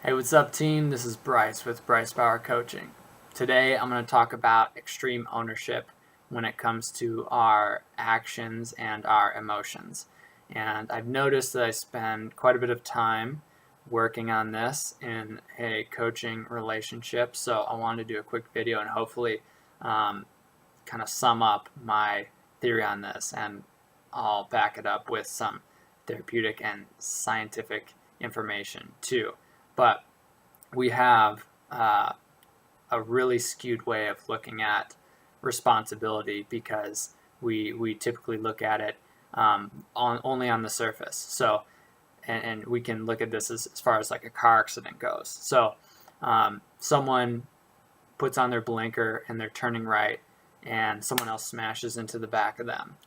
Hey, what's up, team? This is Bryce with Bryce Bauer Coaching. Today, I'm going to talk about extreme ownership when it comes to our actions and our emotions. And I've noticed that I spend quite a bit of time working on this in a coaching relationship. So I wanted to do a quick video and hopefully kind of sum up my theory on this, and I'll back it up with some therapeutic and scientific information too. But we have a really skewed way of looking at responsibility because we typically look at it only on the surface. So, and we can look at this as far as like a car accident goes. So, someone puts on their blinker and they're turning right, and someone else smashes into the back of them.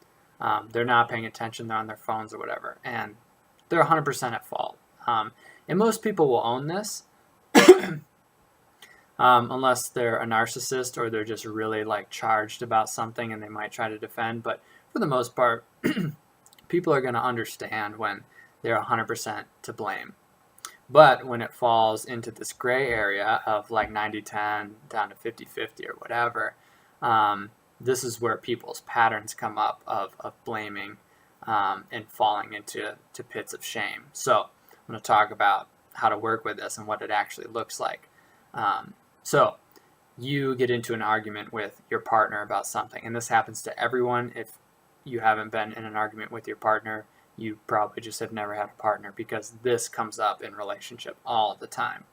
They're not paying attention, they're on their phones or whatever, and they're 100% at fault. And most people will own this, unless they're a narcissist or they're just really like charged about something and they might try to defend. But for the most part, people are going to understand when they're 100% to blame. But when it falls into this gray area of like 90-10 down to 50-50 or whatever, this is where people's patterns come up of blaming and falling into pits of shame. So I'm going to talk about how to work with this and what it actually looks like. So you get into an argument with your partner about something, and this happens to everyone. If you haven't been in an argument with your partner, you probably just have never had a partner, because this comes up in relationship all the time.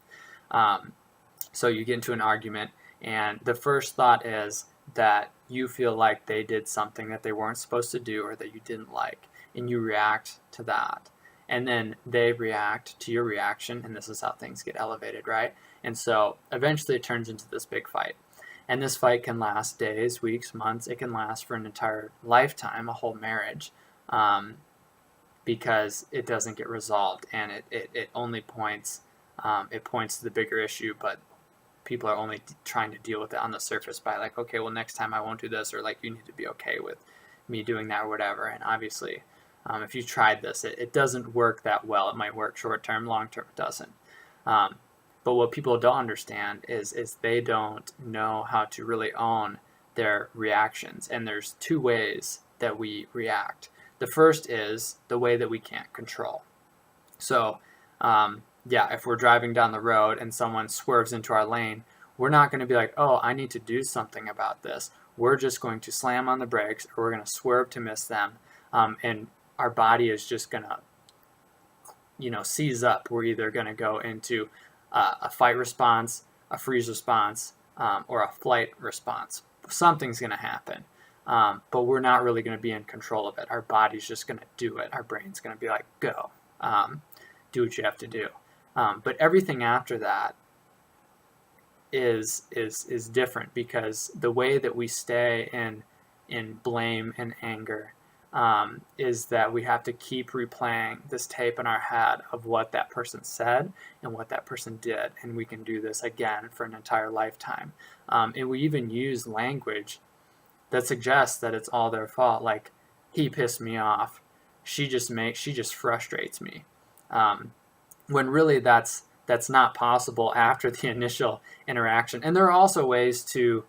So you get into an argument, and the first thought is that you feel like they did something that they weren't supposed to do or that you didn't like, and you react to that. And then they react to your reaction, and this is how things get elevated, right? And so eventually it turns into this big fight. And this fight can last days, weeks, months. It can last for an entire lifetime, a whole marriage, because it doesn't get resolved, and it only points to the bigger issue, but people are only trying to deal with it on the surface by like, okay, well, next time I won't do this, or like, you need to be okay with me doing that or whatever. And obviously, if you tried this, it doesn't work that well. It might work short term, long term it doesn't. But what people don't understand is they don't know how to really own their reactions. And there's two ways that we react. The first is the way that we can't control. So, if we're driving down the road and someone swerves into our lane, we're not going to be like, oh, I need to do something about this. We're just going to slam on the brakes, or we're going to swerve to miss them. And our body is just going to, seize up. We're either going to go into a fight response, a freeze response, or a flight response. Something's going to happen, but we're not really going to be in control of it. Our body's just going to do it. Our brain's going to be like, go, do what you have to do. But everything after that is different, because the way that we stay in blame and anger is that we have to keep replaying this tape in our head of what that person said and what that person did, and we can do this again for an entire lifetime. And we even use language that suggests that it's all their fault, like, he pissed me off, she just frustrates me, when really that's not possible after the initial interaction. And there are also ways to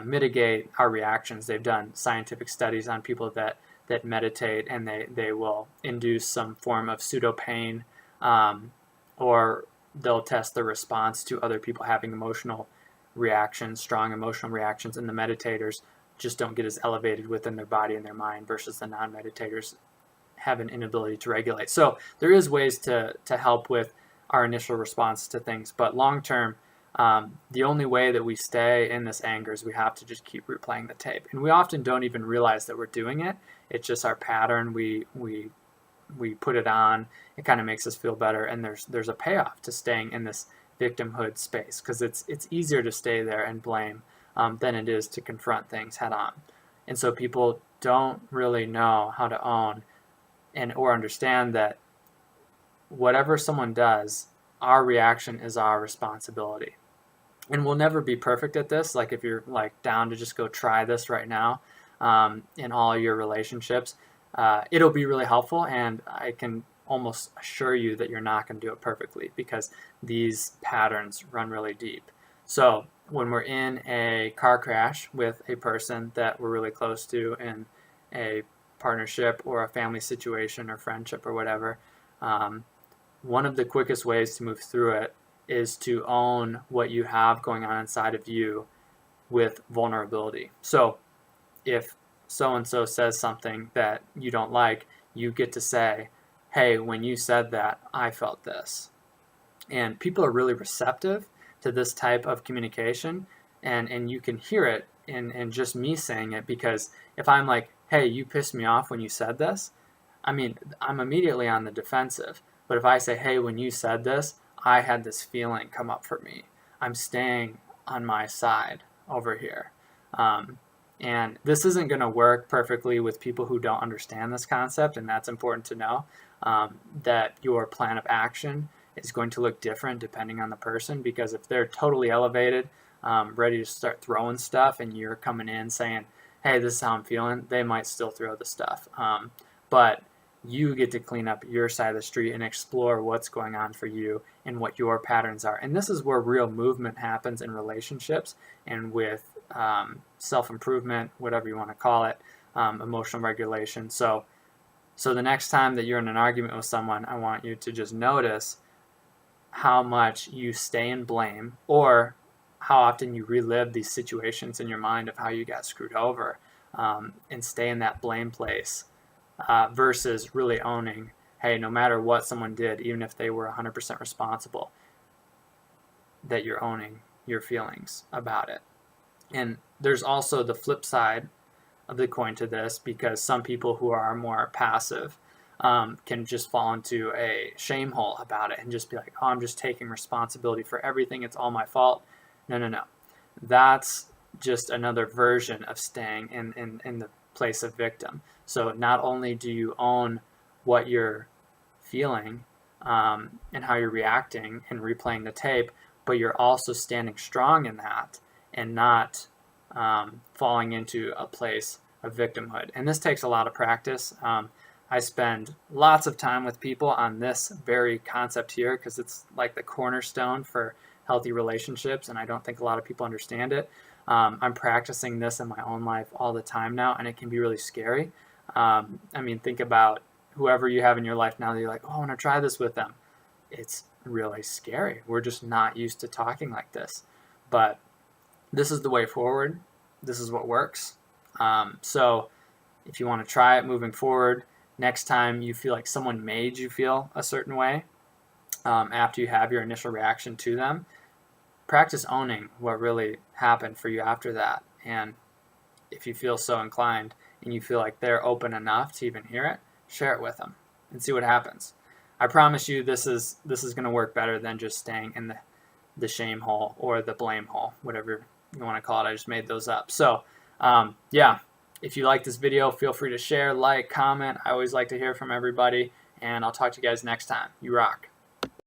mitigate our reactions. They've done scientific studies on people that meditate, and they will induce some form of pseudo pain, or they'll test the response to other people having emotional reactions, strong emotional reactions, and the meditators just don't get as elevated within their body and their mind, versus the non-meditators have an inability to regulate. So there is ways to help with our initial response to things, but long term, the only way that we stay in this anger is we have to just keep replaying the tape. And we often don't even realize that we're doing it. It's just our pattern. We put it on. It kind of makes us feel better. And there's a payoff to staying in this victimhood space, because it's easier to stay there and blame than it is to confront things head on. And so people don't really know how to own or understand that whatever someone does, our reaction is our responsibility. And we'll never be perfect at this. Like, if you're like down to just go try this right now, in all your relationships, it'll be really helpful. And I can almost assure you that you're not going to do it perfectly, because these patterns run really deep. So when we're in a car crash with a person that we're really close to in a partnership or a family situation or friendship or whatever, one of the quickest ways to move through it is to own what you have going on inside of you with vulnerability. So if so-and-so says something that you don't like, you get to say, hey, when you said that, I felt this. And people are really receptive to this type of communication, and you can hear it in just me saying it, because if I'm like, hey, you pissed me off when you said this, I mean, I'm immediately on the defensive. But if I say, hey, when you said this, I had this feeling come up for me, I'm staying on my side over here. And this isn't going to work perfectly with people who don't understand this concept, and that's important to know, that your plan of action is going to look different depending on the person, because if they're totally elevated, ready to start throwing stuff, and you're coming in saying, hey, this is how I'm feeling, they might still throw the stuff. But you get to clean up your side of the street and explore what's going on for you and what your patterns are. And this is where real movement happens in relationships and with self-improvement, whatever you want to call it, emotional regulation. So the next time that you're in an argument with someone, I want you to just notice how much you stay in blame, or how often you relive these situations in your mind of how you got screwed over, and stay in that blame place, versus really owning, hey, no matter what someone did, even if they were 100% responsible, that you're owning your feelings about it. And there's also the flip side of the coin to this, because some people who are more passive can just fall into a shame hole about it and just be like, oh, I'm just taking responsibility for everything, it's all my fault. No. That's just another version of staying in the place of victim. So not only do you own what you're feeling and how you're reacting and replaying the tape, but you're also standing strong in that and not falling into a place of victimhood. And this takes a lot of practice. I spend lots of time with people on this very concept here, because it's like the cornerstone for healthy relationships, and I don't think a lot of people understand it. I'm practicing this in my own life all the time now, and it can be really scary. I mean, think about whoever you have in your life now that you're like, oh, I want to try this with them. It's really scary. We're just not used to talking like this. But this is the way forward. This is what works. So if you want to try it moving forward, next time you feel like someone made you feel a certain way, after you have your initial reaction to them, practice owning what really happened for you after that. And if you feel so inclined and you feel like they're open enough to even hear it, share it with them and see what happens. I promise you this is going to work better than just staying in the shame hole or the blame hole, whatever you want to call it. I just made those up. So yeah, if you like this video, feel free to share, like, comment. I always like to hear from everybody, and I'll talk to you guys next time. You rock.